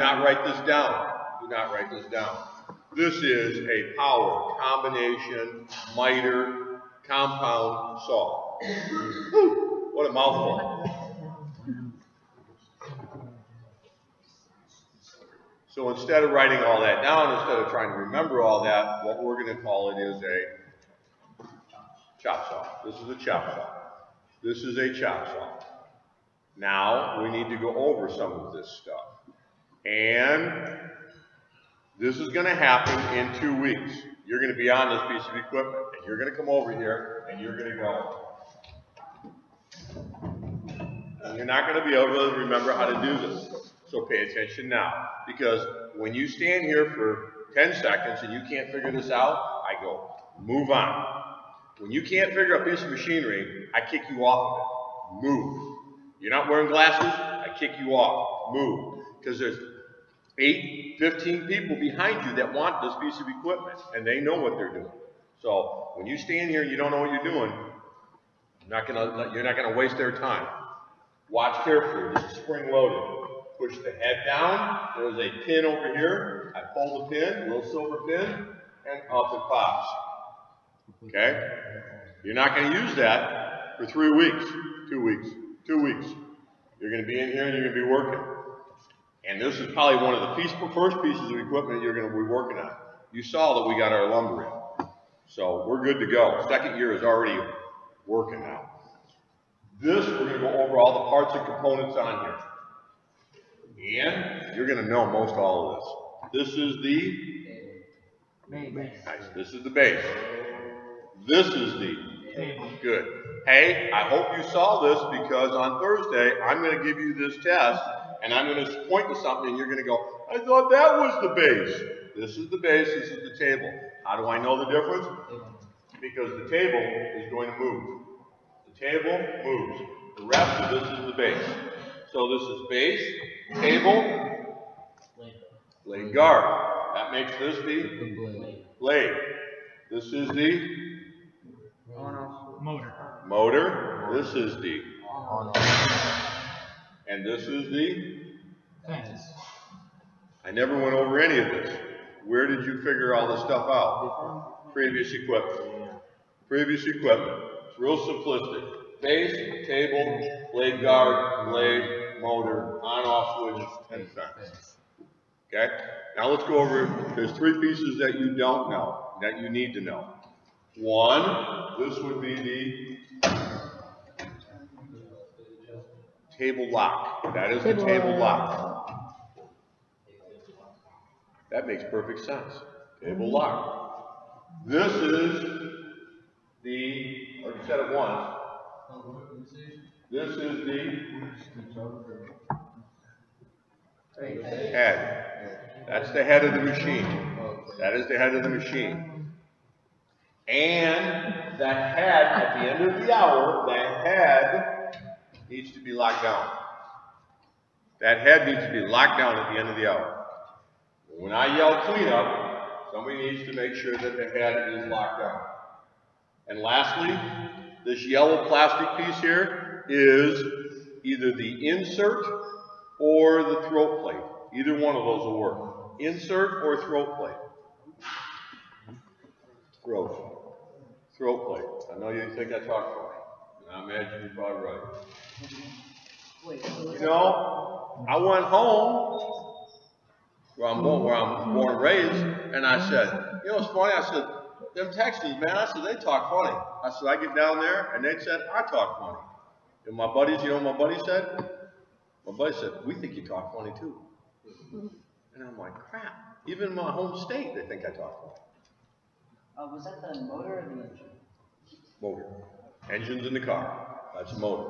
not write this down. Do not write this down. This is a power combination miter compound saw. Whew, what a mouthful. So instead of writing all that down, instead of trying to remember all that, what we're going to call it is a chop saw. This is a chop saw. This is a chop saw. Now we need to go over some of this stuff. And this is going to happen in 2 weeks. You're going to be on this piece of equipment, and you're going to come over here, and you're going to go. And you're not going to be able to remember how to do this. So pay attention now, because when you stand here for 10 seconds and you can't figure this out, I go, move on. When you can't figure out a piece of machinery, I kick you off of it. Move. You're not wearing glasses, I kick you off. Move. Because there's 8, 15 people behind you that want this piece of equipment, and they know what they're doing. So when you stand here and you don't know what you're doing, you're not gonna waste their time. Watch carefully. This is spring loaded. Push the head down. There's a pin over here. I pull the pin, a little silver pin, and up it pops. Okay? You're not going to use that for 3 weeks, 2 weeks, 2 weeks. You're going to be in here and you're going to be working. And this is probably one of the first pieces of equipment you're going to be working on. You saw that we got our lumber in. So we're good to go. Second year is already working now. This, we're going to go over all the parts and components on here. And you're going to know most all of this. This is the base. Nice. This is the base. This is the good. Hey, I hope you saw this, because on Thursday I'm going to give you this test, and I'm going to point to something, and you're going to go, I thought that was the base. This is the base. This is the table. How do I know the difference? Because the table is going to move. The table moves. The rest of this is the base. So this is base, table, blade guard. That makes this the blade. This is the motor. This is the and this is the fence. I never went over any of this. Where did you figure all this stuff out? Previous equipment. Previous equipment. It's real simplistic. Base, table, blade guard, blade, motor, on-off switch, and fence. Okay? Now let's go over, there's 3 pieces that you don't know, that you need to know. One, this would be the table lock. That is the table lock. That makes perfect sense. Table lock. This is the, or you said it once, this is the head. That's the head of the machine. That is the head of the machine. And that head, at the end of the hour, that head needs to be locked down. That head needs to be locked down at the end of the hour. When I yell cleanup, somebody needs to make sure that the head is locked down. And lastly, this yellow plastic piece here is either the insert or the throat plate. Either one of those will work. Insert or throat plate. Throat plate. I know you think I talk funny. And I imagine you're probably right. You know, I went home where I'm born and raised, and I said, you know, it's funny. I said, them Texans, man, I said, they talk funny. I said, I get down there, and they said, I talk funny. And my buddies, you know what my buddy said? My buddy said, we think you talk funny too. And I'm like, crap. Even in my home state, they think I talk funny. Was that the motor or the engine? Motor. Engine's in the car. That's a motor.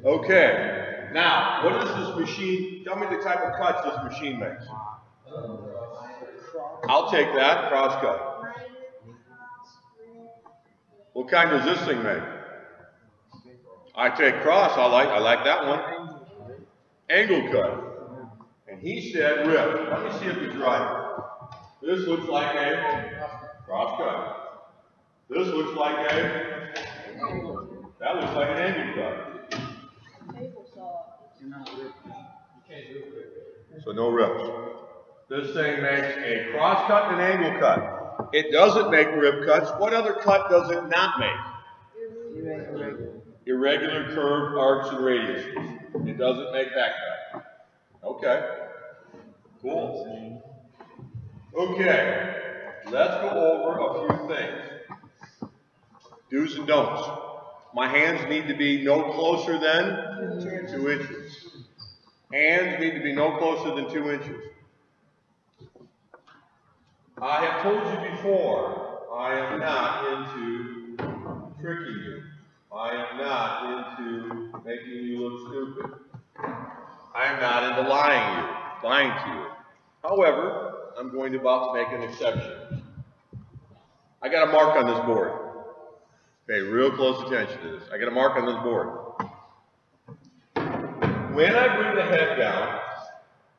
Okay. Now, what is this machine? Tell me the type of cuts this machine makes. I'll take that. Cross cut. What kind does this thing make? I take cross. I like that one. Angle cut. And he said rip. Let me see if he's right. This looks like a cross cut. This looks like a, that looks like an angle cut. So no rips. This thing makes a cross cut and an angle cut. It doesn't make rib cuts. What other cut does it not make? Irregular curved arcs and radiuses. It doesn't make that cut. Okay. Cool. Okay. Let's go over a few things. Do's and don'ts. My hands need to be no closer than 2 inches. Hands need to be no closer than 2 inches. I have told you before, I am not into tricking you. I am not into making you look stupid. I am not into lying to you. However, I'm going about to make an exception. I got a mark on this board. Pay real close attention to this. I got a mark on this board. When I bring the head down,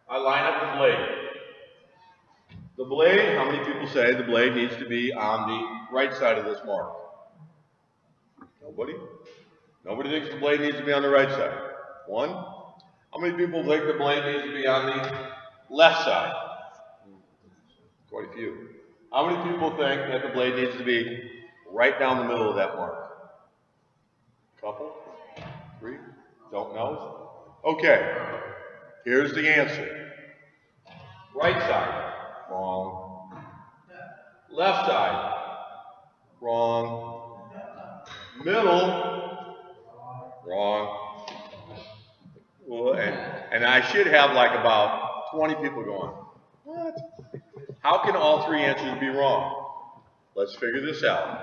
I line up the blade. The blade, how many people say the blade needs to be on the right side of this mark? Nobody? Nobody thinks the blade needs to be on the right side. One? How many people think the blade needs to be on the left side? Quite a few. How many people think that the blade needs to be right down the middle of that mark? Couple? 3? Don't know? Okay. Here's the answer. Right side. Wrong. Left side. Wrong. Middle. Wrong. Well, and I should have like about 20 people going, what? How can all 3 answers be wrong? Let's figure this out.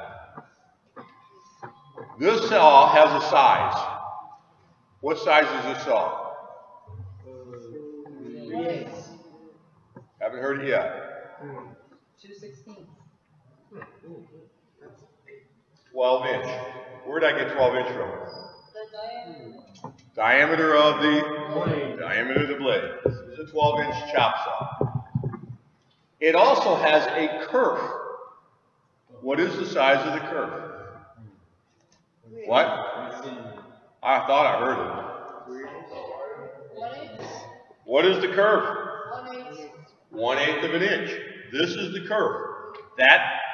This saw has a size. What size is this saw? 3/8. Haven't heard it yet. 2/16. 12 inch. Where did I get 12 inch from? The Diameter of the blade. Diameter of the blade. This is a 12 inch chop saw. It also has a kerf. What is the size of the kerf? What? I thought I heard it. 1/8. What is the kerf? 1/8. 1/8 of an inch. This is the kerf.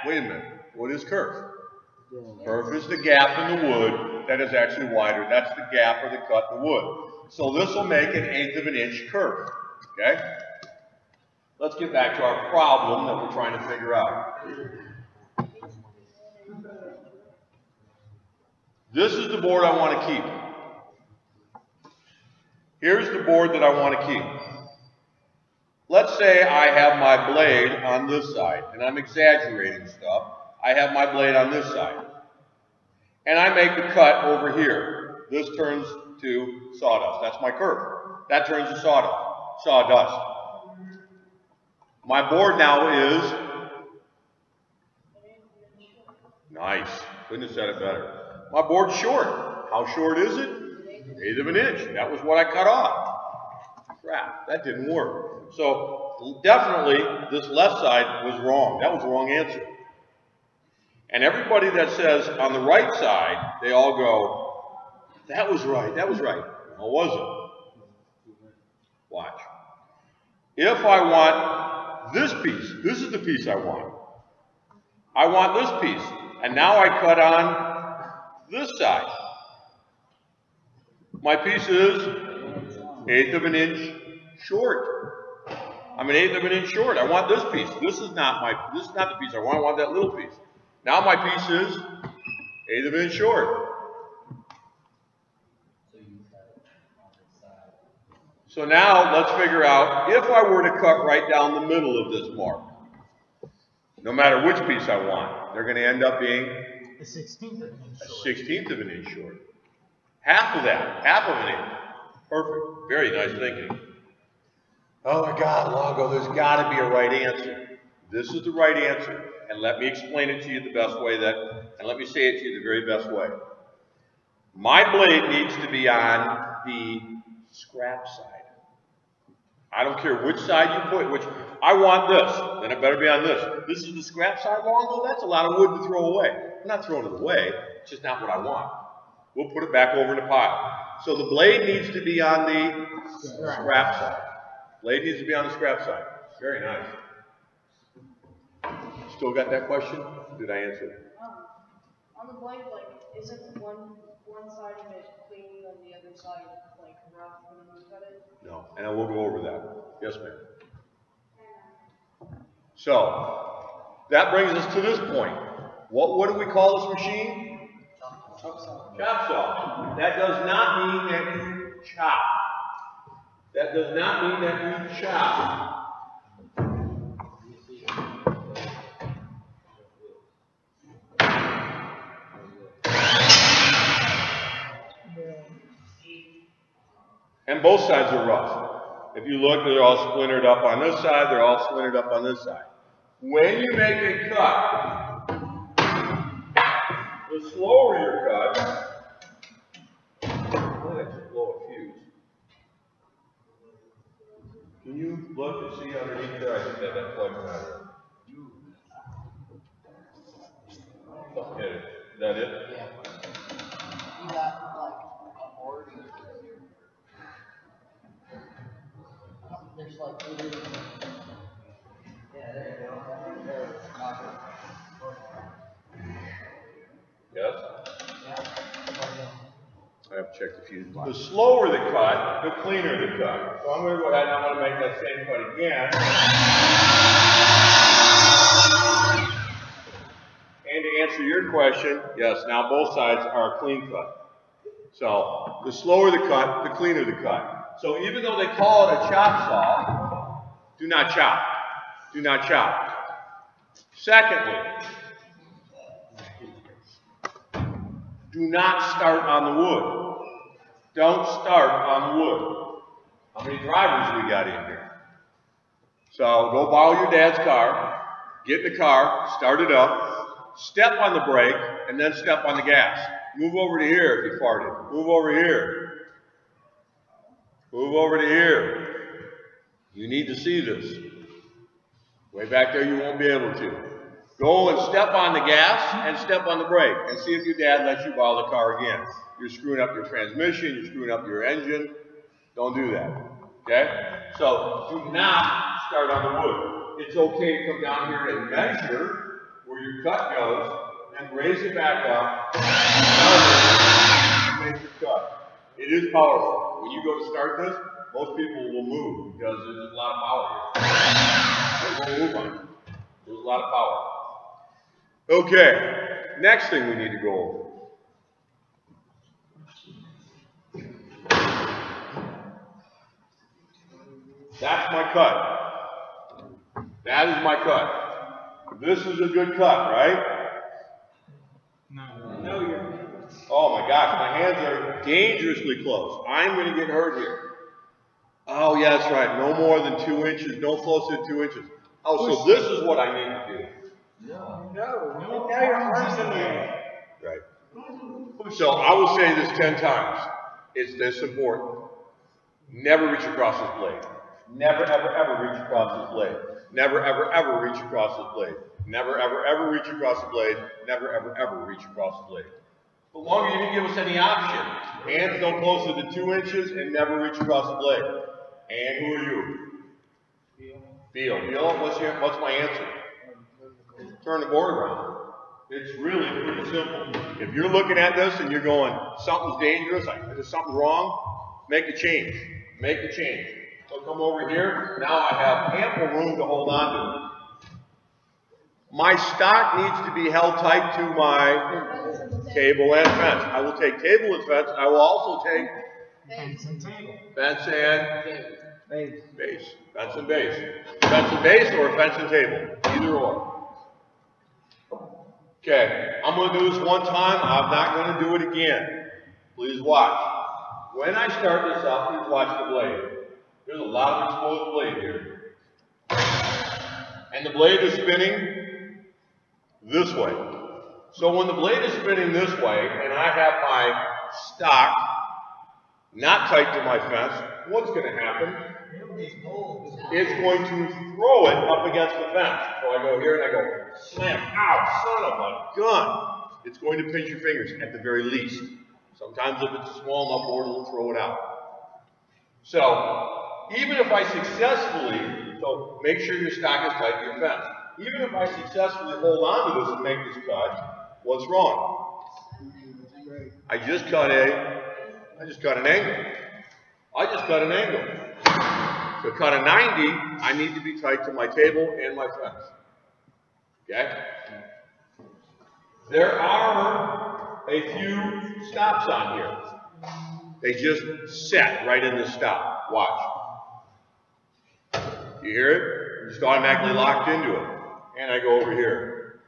Wait a minute. What is kerf? Kerf is the gap in the wood that is actually wider. That's the gap or the cut in the wood. So this will make an 1/8 of an inch kerf. Okay? Let's get back to our problem that we're trying to figure out. This is the board I want to keep. Here's the board that I want to keep. Let's say I have my blade on this side, and I'm exaggerating stuff. I have my blade on this side. And I make the cut over here. This turns to sawdust. That's my kerf. That turns to sawdust. My board now is nice. Couldn't have said it better. My board's short. How short is it? 1/8 of an inch. That was what I cut off. Crap, that didn't work. So definitely this left side was wrong. That was the wrong answer. And everybody that says on the right side, they all go, that was right, that was right. No, it wasn't. Watch. If I want this piece, this is the piece I want. I want this piece. And now I cut on this side. My piece is 1/8 of an inch short. I'm 1/8 of an inch short. I want this piece. This is not the piece I want. I want that little piece. Now my piece is 1/8 of an inch short. So now let's figure out if I were to cut right down the middle of this mark, no matter which piece I want, they're going to end up being a 16th of an inch short. A 16th of an inch short. Half of that, half of an inch. Perfect. Very nice thinking. Oh my God, Longo, there's got to be a right answer. This is the right answer. And let me explain it to you the best way and let me say it to you the very best way. My blade needs to be on the scrap side. I don't care which side you put, I want this, then it better be on this. This is the scrap side, Longo, that's a lot of wood to throw away. I'm not throwing it away, it's just not what I want. We'll put it back over in the pile. So the blade needs to be on the scrap side. Blade needs to be on the scrap side. Very nice. Still got that question? Did I answer it? On the blade, like, isn't one side of it clean and the other side like rough when you cut it? No, and I will go over that. Yes, ma'am. So, that brings us to this point. What do we call this machine? Chop saw. That does not mean that you chop. That does not mean that you chop. And both sides are rough. If you look, they're all splintered up on this side, they're all splintered up on this side. When you make a cut, the slower your cut, oh, that just blow a fuse. Can you look and see underneath there? I think that plug matter. Okay, is that it? Yeah. You got like a board. There's like yeah, there you go. Yes? Yeah. I have to check the fuse box. The slower the cut, the cleaner the cut. So I'm going to go ahead and I'm going to make that same cut again. And to answer your question, yes, now both sides are a clean cut. So the slower the cut, the cleaner the cut. So even though they call it a chop saw, do not chop. Do not chop. Secondly, do not start on the wood. Don't start on the wood. How many drivers we got in here? So go borrow your dad's car, get in the car, start it up, step on the brake, and then step on the gas. Move over to here if you farted. Move over here. Move over to here. You need to see this. Way back there you won't be able to. Go and step on the gas and step on the brake and see if your dad lets you borrow the car again. You're screwing up your transmission, you're screwing up your engine. Don't do that. Okay? So do not start on the wood. It's okay to come down here and measure where your cut goes and raise it back up and make your cut. It is powerful. When you go to start this, most people will move because there's a lot of power here. They won't move on it. There's a lot of power. Okay, next thing we need to go over. That's my cut. That is my cut. This is a good cut, right? No, you're. Oh my gosh, my hands are dangerously close. I'm going to get hurt here. Oh yeah, that's right. No more than 2 inches. No closer than 2 inches. Oh, so this is what I need to do. No. Now your arm's in the way. Right. So I will say this 10 times. It's this important. Never reach across this blade. Never, ever, ever reach across this blade. Never, ever, ever reach across this blade. Never, ever, ever reach across the blade. Never, ever, ever reach across the blade. The longer you didn't give us any option. Hands no closer than 2 inches and never reach across the blade. And who are you? Beal. Beal, what's my answer? Turn the board around. It's really pretty simple. If you're looking at this and you're going, something's dangerous, there's something wrong, make the change. Make the change. So come over here. Now I have ample room to hold on to it. My stock needs to be held tight to my table and fence. I will take table and fence. I will also take Fence and table. fence and base. Fence and base. Fence and base or fence and table. Either or. Okay, I'm going to do this one time. I'm not going to do it again. Please watch. When I start this up, please watch the blade. There's a lot of exposed blade here. And the blade is spinning this way. So when the blade is spinning this way, and I have my stock not tight to my fence, what's going to happen? It's going to throw it up against the fence. So I go here and I go, slam, ow, son of a gun. It's going to pinch your fingers at the very least. Sometimes if it's a small enough board, it'll throw it out. So even if I successfully, so make sure your stock is tight to your fence. Even if I successfully hold on to this and make this cut, what's wrong? I just cut an angle. I just cut an angle. To cut a 90, I need to be tight to my table and my fence. Okay? There are a few stops on here. They just set right in the stop. Watch. You hear it? You're just automatically locked into it. And I go over here.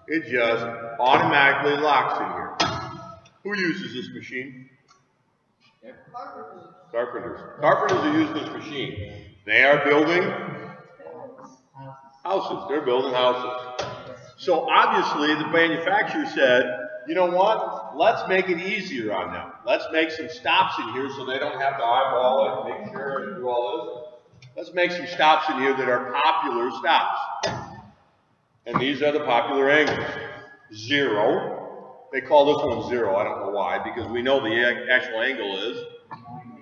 It just automatically locks in here. Who uses this machine? Carpenters. Carpenters who use this machine. They are building houses. They're building houses. So obviously the manufacturer said, you know what? Let's make it easier on them. Let's make some stops in here so they don't have to eyeball it, make sure and do all this. Let's make some stops in here that are popular stops. And these are the popular angles. 0. They call this one 0. I don't know why, because we know the actual angle is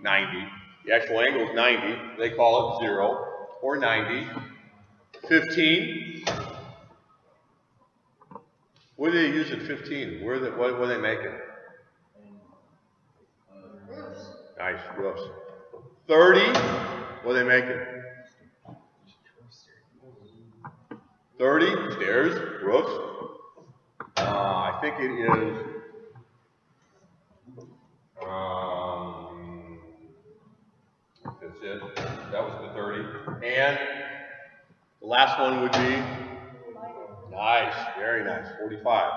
90. The actual angle is 90. They call it 0 or 90. 15. What do they use at 15? What are they making? Roofs. Nice, roofs. 30. What are they making? 30. Stairs, roofs. I think it is. That's it. That was the 30. And the last one would be. Nice, very nice, 45.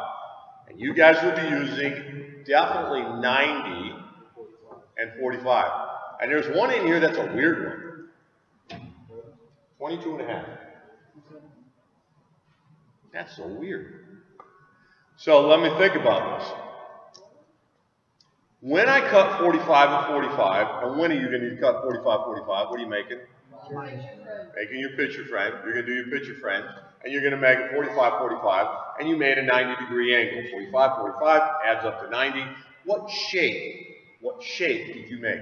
And you guys will be using definitely 90 and 45. And there's one in here that's a weird one. 22 and a half. That's so weird. So let me think about this. When I cut 45 and 45, and when are you going to cut 45, 45? What are you making? Making your picture frame. You're going to do your picture frame. And you're going to make it 45, 45, and you made a 90-degree angle. 45, 45 adds up to 90. What shape did you make?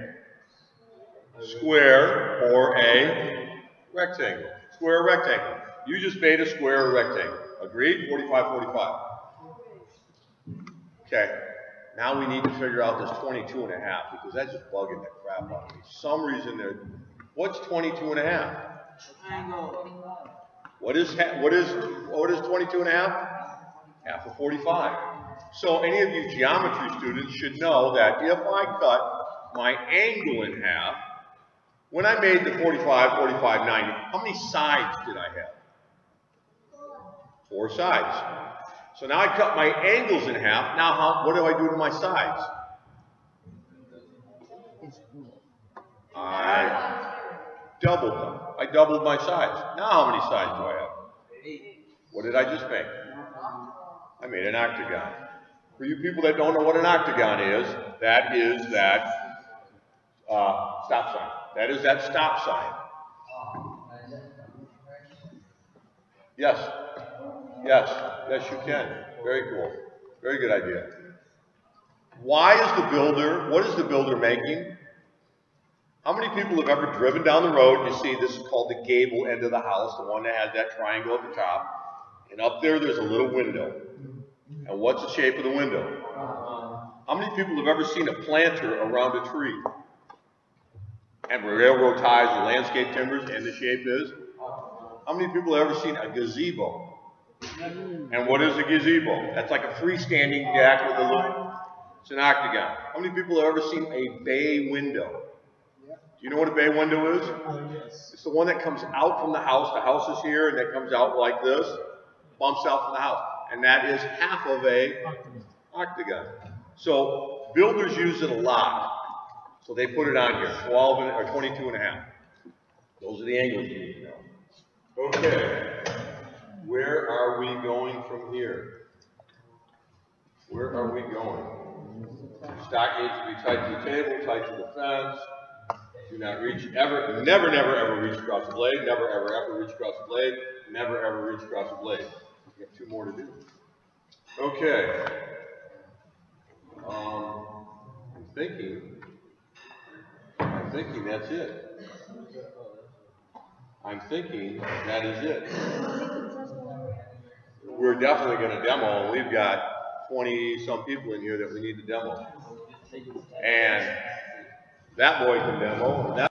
Square or a rectangle? Square or rectangle? You just made a square or rectangle. Agreed? 45, 45. Okay. Now we need to figure out this 22 and a half because that's just bugging the crap out of me. For some reason there. What's 22 and a half? What is 22 and a half? Half of 45. So any of you geometry students should know that if I cut my angle in half, when I made the 45, 45, 90, how many sides did I have? 4 sides. So now I cut my angles in half. Now what do I do to my sides? I doubled them. I doubled my sides. Now how many sides do I have? 8. What did I just make? I made an octagon. For you people that don't know what an octagon is, that is that stop sign. That is that stop sign. Yes. Yes. Yes, you can. Very cool. Very good idea. Why is the builder, what is the builder making? How many people have ever driven down the road? You see, this is called the gable end of the house, the one that has that triangle at the top. And up there's a little window. And what's the shape of the window? How many people have ever seen a planter around a tree? And railroad ties or landscape timbers, and the shape is? How many people have ever seen a gazebo? And what is a gazebo? That's like a freestanding deck with a little, it's an octagon. How many people have ever seen a bay window? Do you know what a bay window is? It's the one that comes out from the house. The house is here, and that comes out like this, bumps out from the house. And that is half of a octagon. So builders use it a lot. So they put it on here, 12 or 22 and a half. Those are the angles you need to know. Okay. Where are we going from here? Where are we going? Stock needs to be tight to the table, tight to the fence. Do not reach ever, never, never, ever reach across the blade. Never, ever, ever reach across the blade. Never, ever reach across the blade. We have 2 more to do. Okay. I'm thinking. I I'm thinking that's it. I'm thinking that is it. We're definitely going to demo, and we've got 20-some people in here that we need to demo. And that boy can demo, and that